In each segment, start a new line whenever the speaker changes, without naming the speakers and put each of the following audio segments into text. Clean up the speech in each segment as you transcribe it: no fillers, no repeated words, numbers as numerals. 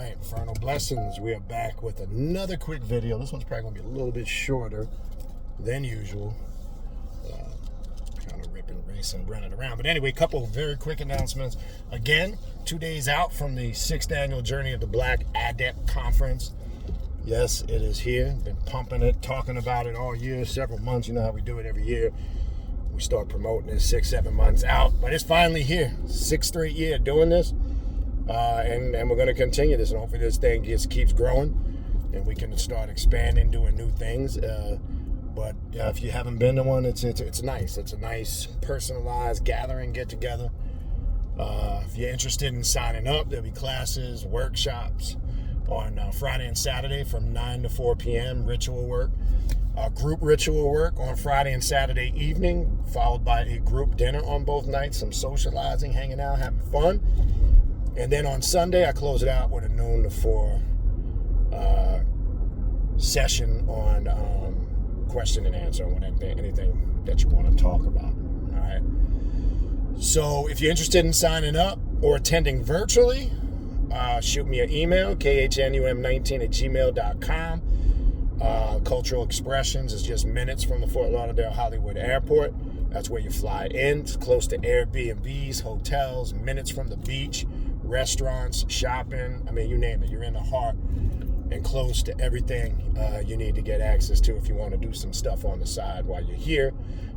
right, Infernal Blessings. We are back with another quick video. This one's probably going to be a little bit shorter than usual. Kind of ripping, racing, running around. But anyway, a couple of very quick announcements. Again, 2 days out from the 6th annual Journey of the Black Adept Conference. Yes, it is here. Been pumping it, talking about it all year, several months. You know how we do it every year. We start promoting it 6-7 months out. But it's finally here. 6th straight year doing this. And we're going to continue this, and hopefully this thing just keeps growing and we can start expanding, doing new things. But if you haven't been to one, it's nice. It's a nice personalized gathering, get together. If you're interested in signing up, there'll be classes, workshops on Friday and Saturday from 9 to 4 p.m. Ritual work, group ritual work on Friday and Saturday evening, followed by a group dinner on both nights, some socializing, hanging out, having fun. And then on Sunday, I close it out with a noon to 4 session on question and answer on anything that you want to talk about. All right. So if you're interested in signing up or attending virtually, shoot me an email, khnum19@gmail.com. Cultural Expressions is just minutes from the Fort Lauderdale Hollywood Airport. That's where you fly in. It's close to Airbnbs, hotels, minutes from the beach, restaurants, shopping. I mean, you name it. You're in the heart and close to everything you need to get access to if you want to do some stuff on the side while you're here.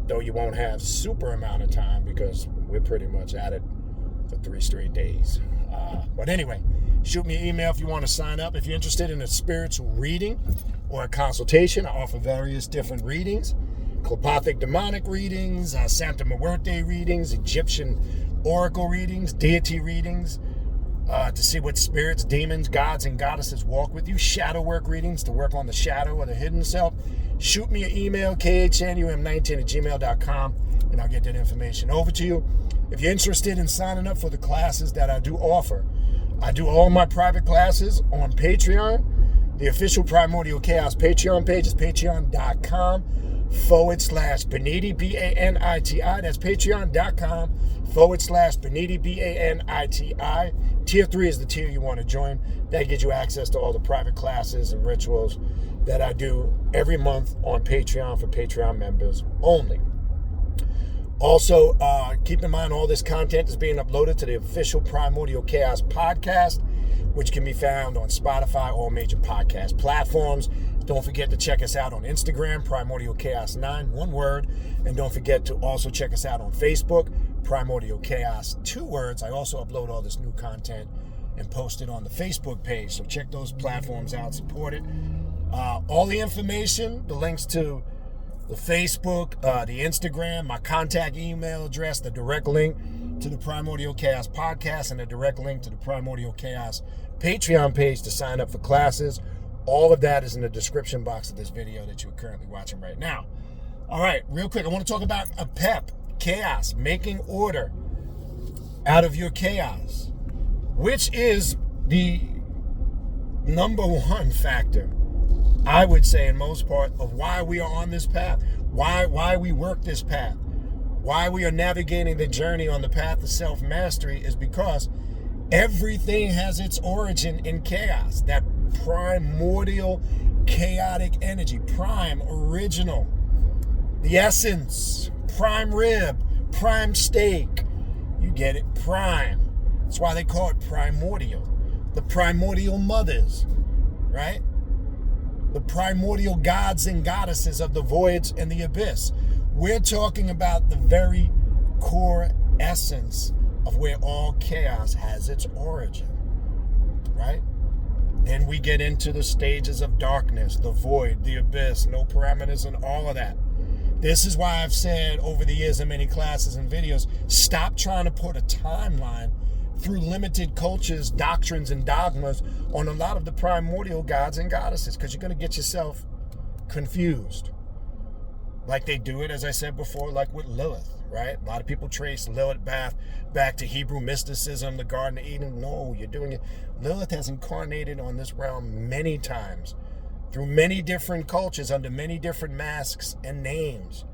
Though you won't have super amount of time because we're pretty much at it for 3 straight days. But anyway, shoot me an email if you want to sign up. If you're interested in a spiritual reading or a consultation, I offer various different readings. Clepothic demonic readings, Santa Muerte readings, Egyptian oracle readings, deity readings, to see what spirits, demons, gods, and goddesses walk with you. Shadow work readings to work on the shadow or the hidden self. Shoot me an email, khnum19@gmail.com, and I'll get that information over to you. If you're interested in signing up for the classes that I do offer, I do all my private classes on Patreon. The official Primordial Chaos Patreon page is patreon.com/Baniti, B-A-N-I-T-I. That's patreon.com/Baniti, B-A-N-I-T-I. Tier 3 is the tier you want to join. That gives you access to all the private classes and rituals that I do every month on Patreon for Patreon members only. Also, keep in mind all this content is being uploaded to the official Primordial Chaos podcast, which can be found on Spotify, all major podcast platforms. Don't forget to check us out on Instagram, Primordial Chaos 9, one word. And don't forget to also check us out on Facebook, Primordial Chaos, 2 words. I also upload all this new content and post it on the Facebook page. So check those platforms out, support it. All the information, the links to the Facebook, the Instagram, my contact email address, the direct link to the Primordial Chaos podcast, and the direct link to the Primordial Chaos Patreon page to sign up for classes. All of that is in the description box of this video that you're currently watching right now. All right, real quick, I want to talk about Apep, chaos, making order out of your chaos, which is the number one factor, I would say, in most part, of why we are on this path, why we work this path, why we are navigating the journey on the path of self-mastery is because everything has its origin in chaos, that primordial chaotic energy, prime, original, the essence, prime rib, prime steak. You get it? Prime. That's why they call it primordial. The primordial mothers, right? The primordial gods and goddesses of the voids and the abyss. We're talking about the very core essence of where all chaos has its origin, right? Then we get into the stages of darkness, the void, the abyss, no parameters, and all of that. This is why I've said over the years in many classes and videos, stop trying to put a timeline through limited cultures, doctrines, and dogmas on a lot of the primordial gods and goddesses, because you're going to get yourself confused. Like they do it, as I said before, like with Lilith, right? A lot of people trace Lilith back to Hebrew mysticism, the Garden of Eden. No, you're doing it. Lilith has incarnated on this realm many times, through many different cultures, under many different masks and names.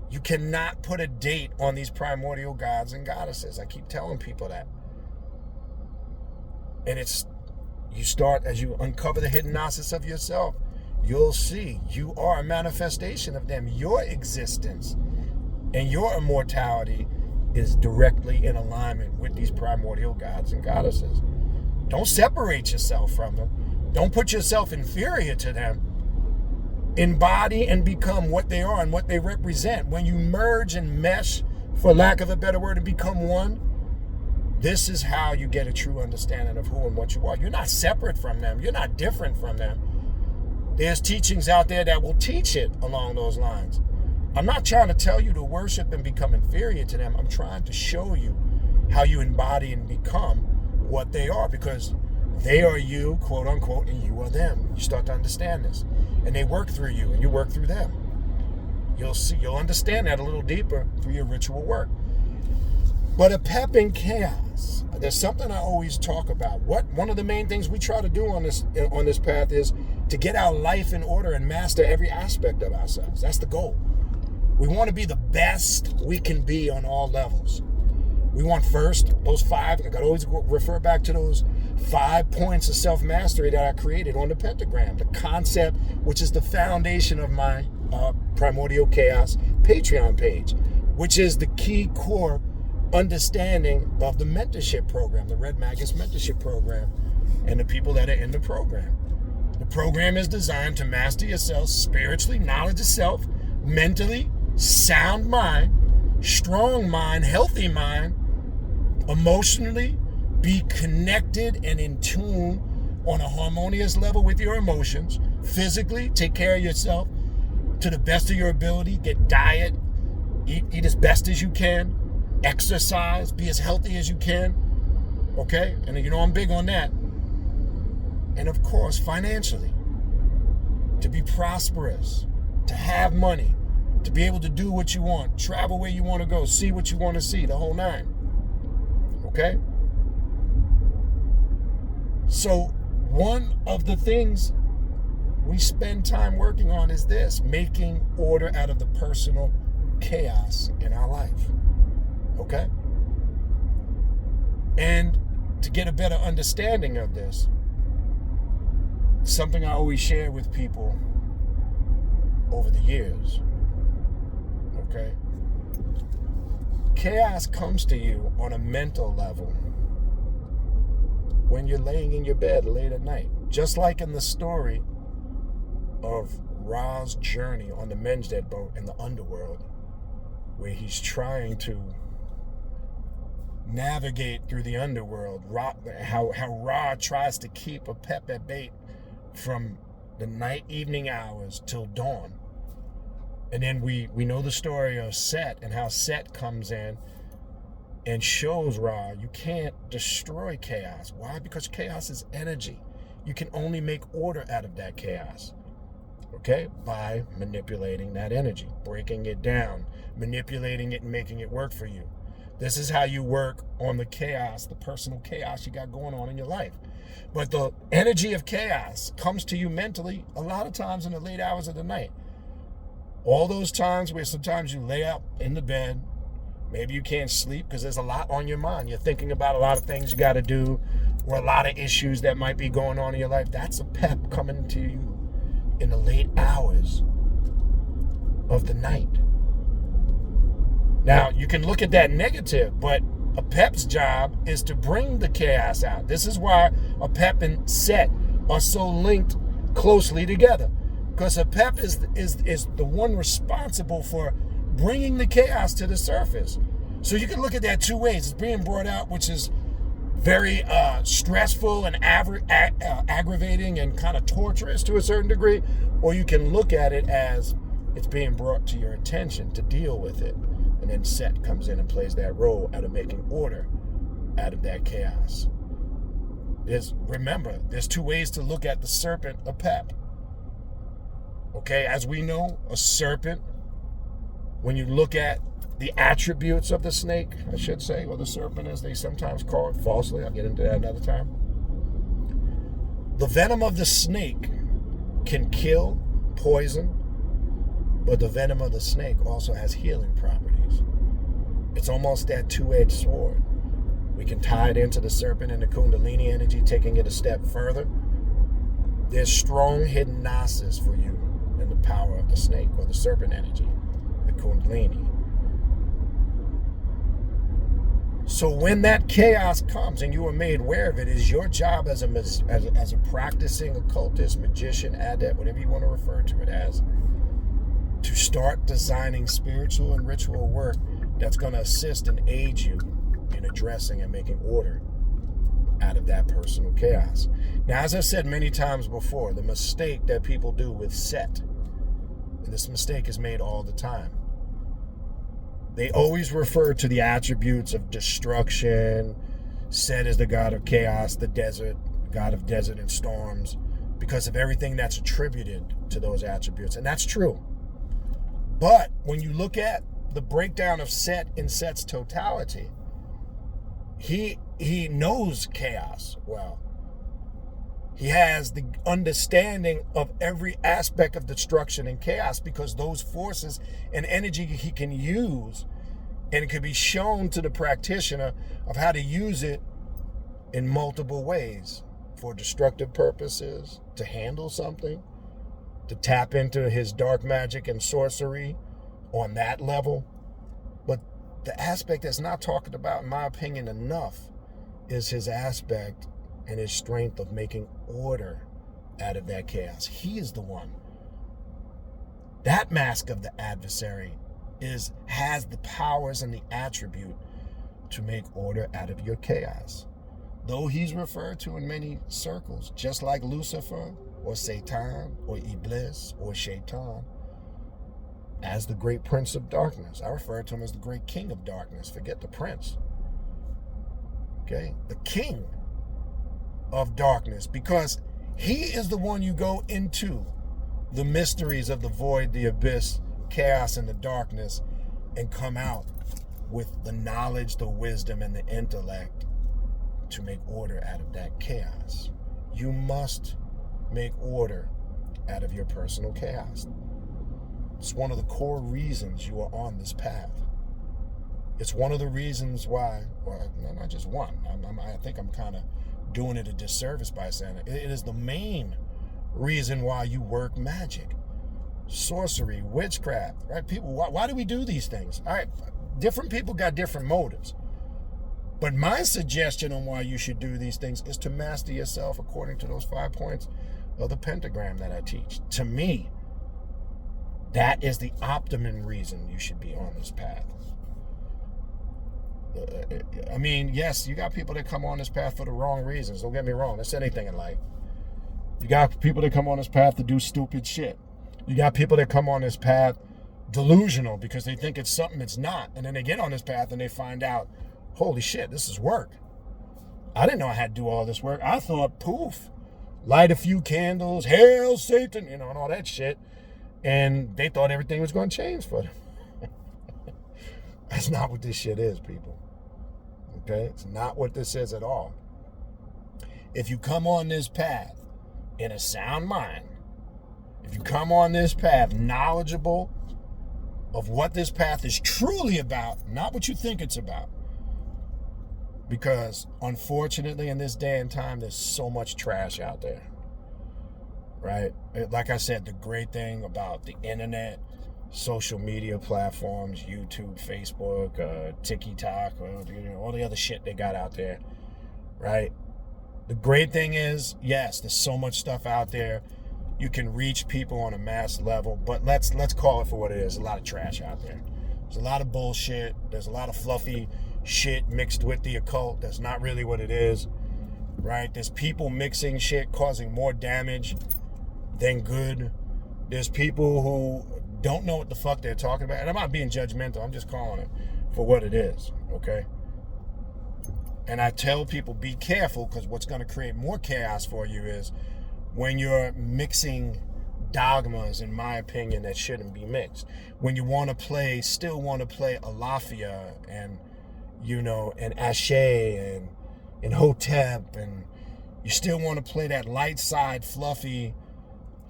You cannot put a date on these primordial gods and goddesses. I keep telling people that. And it's you start, as you uncover the hidden knowledge of yourself, you'll see you are a manifestation of them. Your existence and your immortality is directly in alignment with these primordial gods and goddesses. Don't separate yourself from them. Don't put yourself inferior to them. Embody and become what they are and what they represent. When you merge and mesh, for lack of a better word, and become one, this is how you get a true understanding of who and what you are. You're not separate from them. You're not different from them. There's teachings out there that will teach it along those lines. I'm not trying to tell you to worship and become inferior to them. I'm trying to show you how you embody and become what they are, because they are you, quote unquote, and you are them. You start to understand this. And they work through you and you work through them. You'll understand that a little deeper through your ritual work. But a pep in chaos, there's something I always talk about. One of the main things we try to do on this path is to get our life in order and master every aspect of ourselves. That's the goal. We want to be the best we can be on all levels. We want first, those 5, I got to always refer back to those 5 points of self-mastery that I created on the pentagram. The concept, which is the foundation of my Primordial Chaos Patreon page, which is the key core understanding of the mentorship program, the Red Magus mentorship program, and the people that are in the program. The program is designed to master yourself spiritually, knowledge of self, mentally, sound mind, strong mind, healthy mind, emotionally, be connected and in tune on a harmonious level with your emotions, physically, take care of yourself to the best of your ability, get diet, eat as best as you can, exercise, be as healthy as you can, okay? And you know I'm big on that. And of course, financially, to be prosperous, to have money, to be able to do what you want, travel where you want to go, see what you want to see, the whole 9. Okay? So one of the things we spend time working on is this, making order out of the personal chaos in our life. Okay? And to get a better understanding of this, something I always share with people over the years, okay? Chaos comes to you on a mental level when you're laying in your bed late at night. Just like in the story of Ra's journey on the Menjdet boat in the underworld, where he's trying to navigate through the underworld, how Ra tries to keep a pep at bait from the evening hours till dawn. And then we know the story of Set and how Set comes in and shows Ra, you can't destroy chaos. Why? Because chaos is energy. You can only make order out of that chaos, okay? By manipulating that energy, breaking it down, manipulating it and making it work for you. This is how you work on the chaos, the personal chaos you got going on in your life. But the energy of chaos comes to you mentally a lot of times in the late hours of the night. All those times where sometimes you lay up in the bed, maybe you can't sleep because there's a lot on your mind. You're thinking about a lot of things you got to do or a lot of issues that might be going on in your life. That's a pep coming to you in the late hours of the night. Now, you can look at that negative, but a pep's job is to bring the chaos out. This is why a pep and Set are so linked closely together. Because a pep is the one responsible for bringing the chaos to the surface. So you can look at that 2 ways. It's being brought out, which is very stressful and aggravating and kind of torturous to a certain degree. Or you can look at it as it's being brought to your attention to deal with it. And then Set comes in and plays that role out of making order out of that chaos. Remember, there's 2 ways to look at the serpent Apep. Okay, as we know, a serpent, when you look at the attributes of the snake, I should say, or the serpent as they sometimes call it falsely, I'll get into that another time. The venom of the snake can kill, poison, but the venom of the snake also has healing properties. It's almost that 2-edged sword. We can tie it into the serpent and the kundalini energy, taking it a step further. There's strong hidden gnosis for you in the power of the snake or the serpent energy, the kundalini. So when that chaos comes and you are made aware of it, it is your job as a practicing occultist, magician, adept, whatever you want to refer to it as, to start designing spiritual and ritual work that's going to assist and aid you in addressing and making order out of that personal chaos. Now, as I said many times before, the mistake that people do with Set, and this mistake is made all the time, they always refer to the attributes of destruction. Set is the god of chaos, the desert, god of desert and storms, because of everything that's attributed to those attributes. And that's true. But when you look at the breakdown of Set in Set's totality, he knows chaos well. He has the understanding of every aspect of destruction and chaos, because those forces and energy he can use, and it can be shown to the practitioner of how to use it in multiple ways for destructive purposes, to handle something, to tap into his dark magic and sorcery on that level. But the aspect that's not talked about, in my opinion, enough is his aspect and his strength of making order out of that chaos. He is the one. That mask of the adversary has the powers and the attribute to make order out of your chaos. Though he's referred to in many circles, just like Lucifer or Satan or Iblis or Shaitan, as the great prince of darkness. I refer to him as the great king of darkness. Forget the prince. Okay? The king of darkness, because he is the one you go into the mysteries of the void, the abyss, chaos, and the darkness, and come out with the knowledge, the wisdom, and the intellect to make order out of that chaos. You must make order out of your personal chaos. It's one of the core reasons you are on this path. It's one of the reasons why, well, not just one. I think I'm kind of doing it a disservice by saying it. It is the main reason why you work magic, sorcery, witchcraft, right? People, why do we do these things? All right, different people got different motives. But my suggestion on why you should do these things is to master yourself according to those 5 points of the pentagram that I teach. To me, that is the optimum reason you should be on this path. I mean, yes, you got people that come on this path for the wrong reasons. Don't get me wrong. That's anything in life. You got people that come on this path to do stupid shit. You got people that come on this path delusional because they think it's something it's not. And then they get on this path and they find out, holy shit, this is work. I didn't know I had to do all this work. I thought, poof, light a few candles, hail Satan, and all that shit. And they thought everything was going to change for them. That's not what this shit is, people. Okay? It's not what this is at all. If you come on this path in a sound mind, if you come on this path knowledgeable of what this path is truly about, not what you think it's about. Because unfortunately in this day and time, there's so much trash out there. Right? Like I said, the great thing about the internet, social media platforms, YouTube, Facebook, TikTok, all the other shit they got out there, right? The great thing is, yes, there's so much stuff out there. You can reach people on a mass level, but let's call it for what it is. A lot of trash out there. There's a lot of bullshit. There's a lot of fluffy shit mixed with the occult. That's not really what it is, right? There's people mixing shit, causing more damage than good. There's people who don't know what the fuck they're talking about. And I'm not being judgmental. I'm just calling it for what it is, okay? And I tell people, be careful, because what's going to create more chaos for you is when you're mixing dogmas, in my opinion, that shouldn't be mixed. When you still want to play Alafia and, and Ashe and Hotep, and you still want to play that light side, fluffy,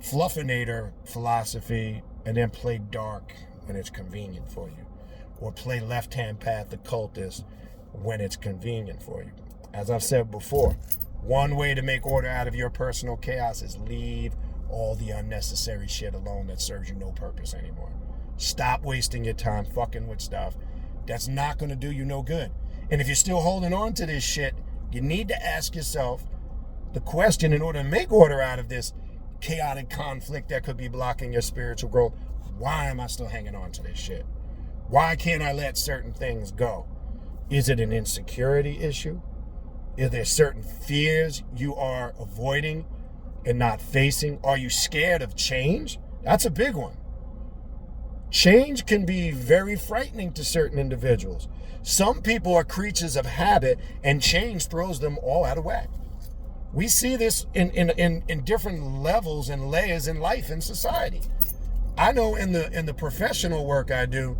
fluffinator philosophy, and then play dark when it's convenient for you. Or play left-hand path occultist when it's convenient for you. As I've said before, one way to make order out of your personal chaos is leave all the unnecessary shit alone that serves you no purpose anymore. Stop wasting your time fucking with stuff that's not going to do you no good. And if you're still holding on to this shit, you need to ask yourself the question in order to make order out of this chaotic conflict that could be blocking your spiritual growth. Why am I still hanging on to this shit? Why can't I let certain things go? Is it an insecurity issue? Are there certain fears you are avoiding and not facing? Are you scared of change? That's a big one. Change can be very frightening to certain individuals. Some people are creatures of habit, and change throws them all out of whack. We see this in different levels and layers in life and society. I know in the professional work I do,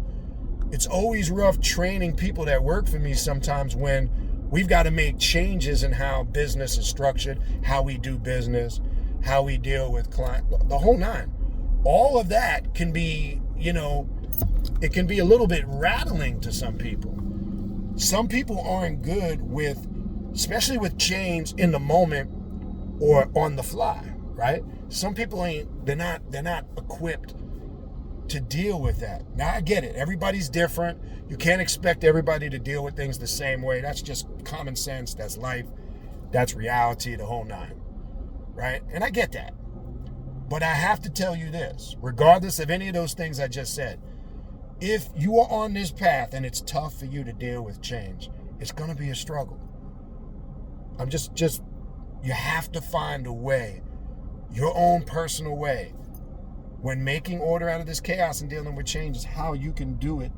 it's always rough training people that work for me sometimes when we've got to make changes in how business is structured, how we do business, how we deal with clients, the whole nine. All of that can be, it can be a little bit rattling to some people. Some people aren't good with, especially with change in the moment or on the fly, right? Some people they're not equipped to deal with that. Now I get it. Everybody's different. You can't expect everybody to deal with things the same way. That's just common sense. That's life. That's reality, the whole nine, right? And I get that. But I have to tell you this, regardless of any of those things I just said, if you are on this path and it's tough for you to deal with change, it's going to be a struggle. You have to find a way, your own personal way, when making order out of this chaos and dealing with change, is how you can do it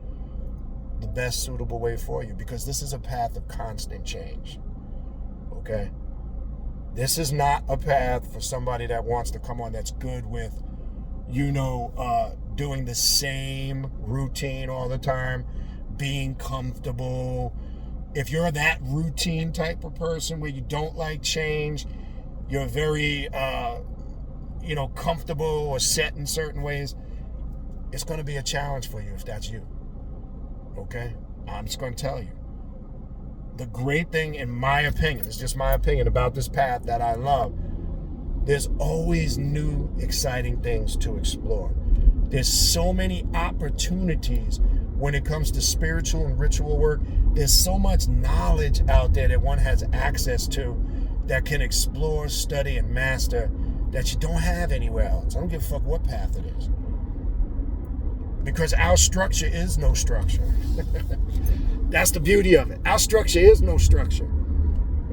the best suitable way for you, because this is a path of constant change, okay? This is not a path for somebody that wants to come on that's good with, doing the same routine all the time, being comfortable. If you're that routine type of person where you don't like change, you're very, comfortable or set in certain ways, it's going to be a challenge for you if that's you. Okay? I'm just going to tell you. The great thing, in my opinion, it's just my opinion about this path that I love, there's always new, exciting things to explore. There's so many opportunities when it comes to spiritual and ritual work. There's so much knowledge out there that one has access to that can explore, study, and master that you don't have anywhere else. I don't give a fuck what path it is. Because our structure is no structure. That's the beauty of it. Our structure is no structure.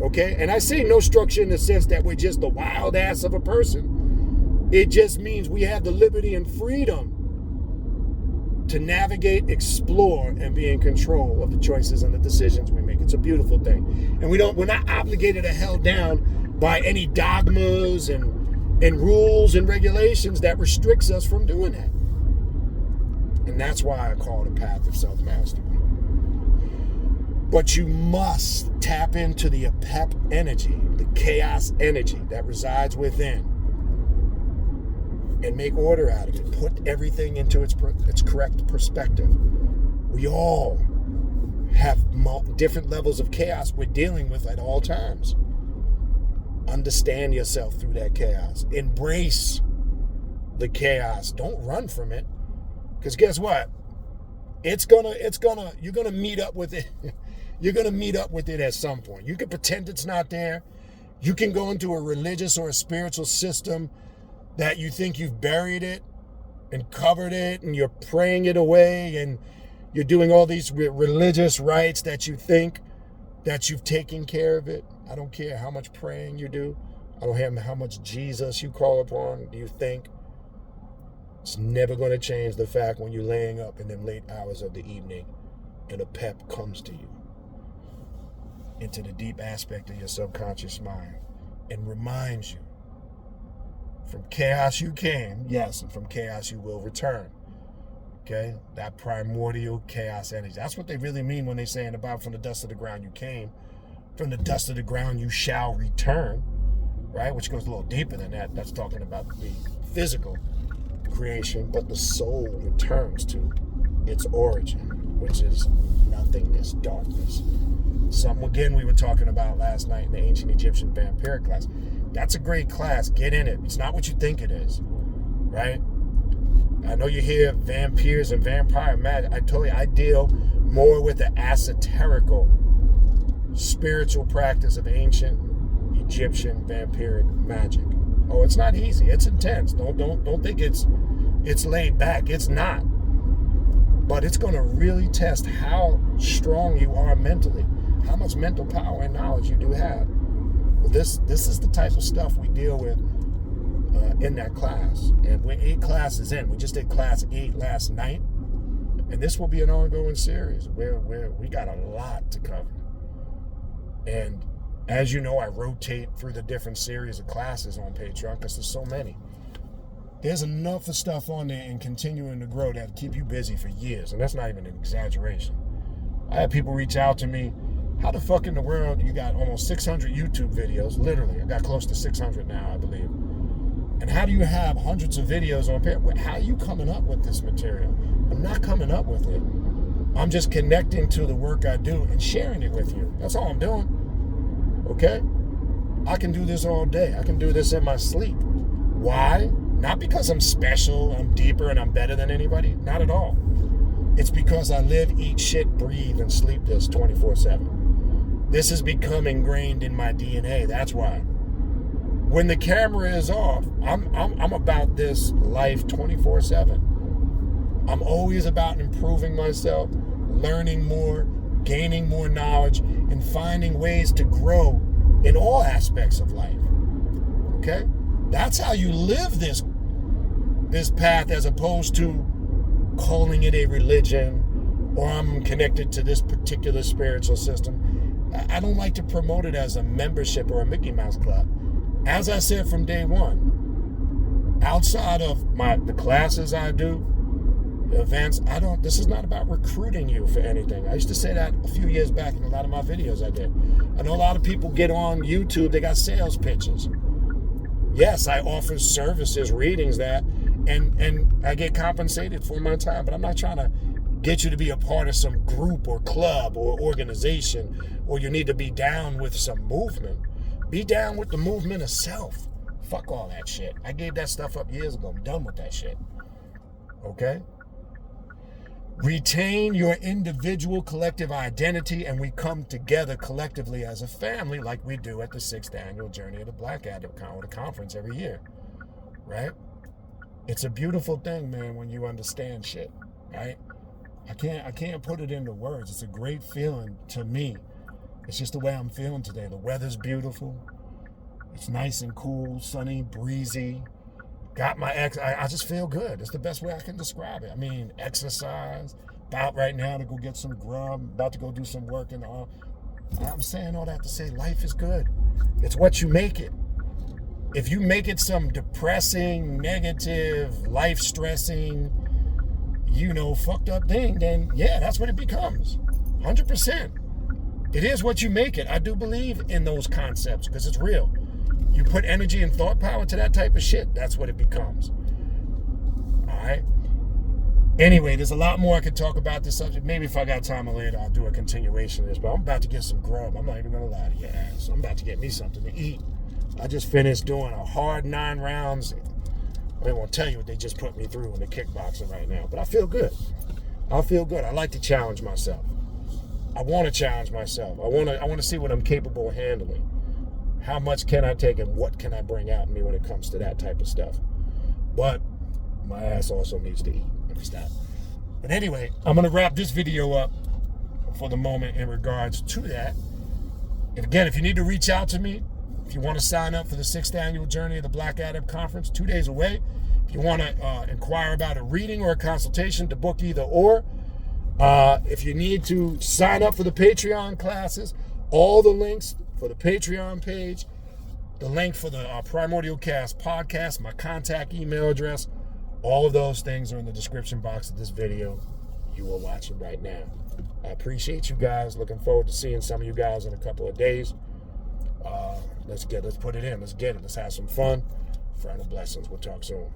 Okay? And I say no structure in the sense that we're just the wild ass of a person. It just means we have the liberty and freedom to navigate, explore, and be in control of the choices and the decisions we make. It's a beautiful thing. And we're not obligated or held down by any dogmas and rules and regulations that restricts us from doing that. And that's why I call it a path of self-mastery. But you must tap into the Apep energy, the chaos energy that resides within, and make order out of it. Put everything into its correct perspective. We all have different levels of chaos we're dealing with at all times. Understand yourself through that chaos. Embrace the chaos. Don't run from it. Because guess what? You're gonna meet up with it. You're gonna meet up with it at some point. You can pretend it's not there. You can go into a religious or a spiritual system that you think you've buried it and covered it, and you're praying it away, and you're doing all these religious rites that you think that you've taken care of it. I don't care how much praying you do. I don't care how much Jesus you call upon. Do you think? It's never going to change the fact when you're laying up in them late hours of the evening and a pep comes to you into the deep aspect of your subconscious mind and reminds you, from chaos you came, yes, and from chaos you will return. Okay? That primordial chaos energy. That's what they really mean when they say in the Bible, from the dust of the ground you came, from the dust of the ground you shall return, right? Which goes a little deeper than that. That's talking about the physical creation, but the soul returns to its origin, which is nothingness, darkness. Something, again, we were talking about last night in the Ancient Egyptian Vampiric class. That's a great class. Get in it. It's not what you think it is, right? I know you hear vampires and vampire magic. I told you, I deal more with the esoterical spiritual practice of ancient Egyptian vampiric magic. Oh, it's not easy. It's intense. Don't think it's laid back. It's not. But it's going to really test how strong you are mentally, how much mental power and knowledge you do have. But this is the type of stuff we deal with in that class. And we're 8 classes in. We just did class 8 last night. And this will be an ongoing series where we got a lot to cover. And as you know, I rotate through the different series of classes on Patreon because there's so many. There's enough of stuff on there and continuing to grow that'll keep you busy for years. And that's not even an exaggeration. I had people reach out to me, how the fuck in the world you got almost 600 YouTube videos? Literally, I got close to 600 now, I believe. And how do you have hundreds of videos on Patreon? How are you coming up with this material? I'm not coming up with it. I'm just connecting to the work I do and sharing it with you. That's all I'm doing. Okay? I can do this all day. I can do this in my sleep. Why? Not because I'm special, I'm deeper, and I'm better than anybody. Not at all. It's because I live, eat, shit, breathe, and sleep this 24/7. This has become ingrained in my DNA. That's why. When the camera is off, I'm about this life 24/7. I'm always about improving myself, learning more, gaining more knowledge, and finding ways to grow in all aspects of life. Okay? That's how you live this path, as opposed to calling it a religion or I'm connected to this particular spiritual system. I don't like to promote it as a membership or a Mickey Mouse Club. As I said from day one, outside of the classes I do, the events, this is not about recruiting you for anything. I used to say that a few years back in a lot of my videos I did. I know a lot of people get on YouTube, they got sales pitches. Yes, I offer services, readings and I get compensated for my time, but I'm not trying to get you to be a part of some group or club or organization, or you need to be down with some movement. Be down with the movement of self. Fuck all that shit. I gave that stuff up years ago. I'm done with that shit. Okay? Retain your individual collective identity, and we come together collectively as a family like we do at the 6th annual Journey of the Black Adep conference every year. Right? It's a beautiful thing, man, when you understand shit. Right? I can't put it into words. It's a great feeling to me. It's just the way I'm feeling today. The weather's beautiful. It's nice and cool, sunny, breezy. Got my I just feel good. It's the best way I can describe it. I mean, exercise. About right now to go get some grub. About to go do some work. I'm saying all that to say life is good. It's what you make it. If you make it some depressing, negative, life-stressing, fucked up thing, then yeah, that's what it becomes. 100%. It is what you make it. I do believe in those concepts because it's real. You put energy and thought power to that type of shit, that's what it becomes. All right? Anyway, there's a lot more I could talk about this subject. Maybe if I got time later, I'll do a continuation of this. But I'm about to get some grub. I'm not even going to lie to your ass. I'm about to get me something to eat. I just finished doing a hard 9 rounds. I won't tell you what they just put me through in the kickboxing right now. But I feel good. I like to challenge myself. I want to challenge myself. I want to see what I'm capable of handling. How much can I take and what can I bring out in me when it comes to that type of stuff? But my ass also needs to eat. Stop. But anyway, I'm going to wrap this video up for the moment in regards to that. And again, if you need to reach out to me, if you want to sign up for the 6th annual Journey of the Black Adep Conference, 2 days away. If you want to inquire about a reading or a consultation, to book either or. If you need to sign up for the Patreon classes, all the links for the Patreon page, the link for the Primordial Cast podcast, my contact email address, all of those things are in the description box of this video you are watching right now. I appreciate you guys. Looking forward to seeing some of you guys in a couple of days. Let's put it in. Let's get it. Let's have some fun. Final blessings. We'll talk soon.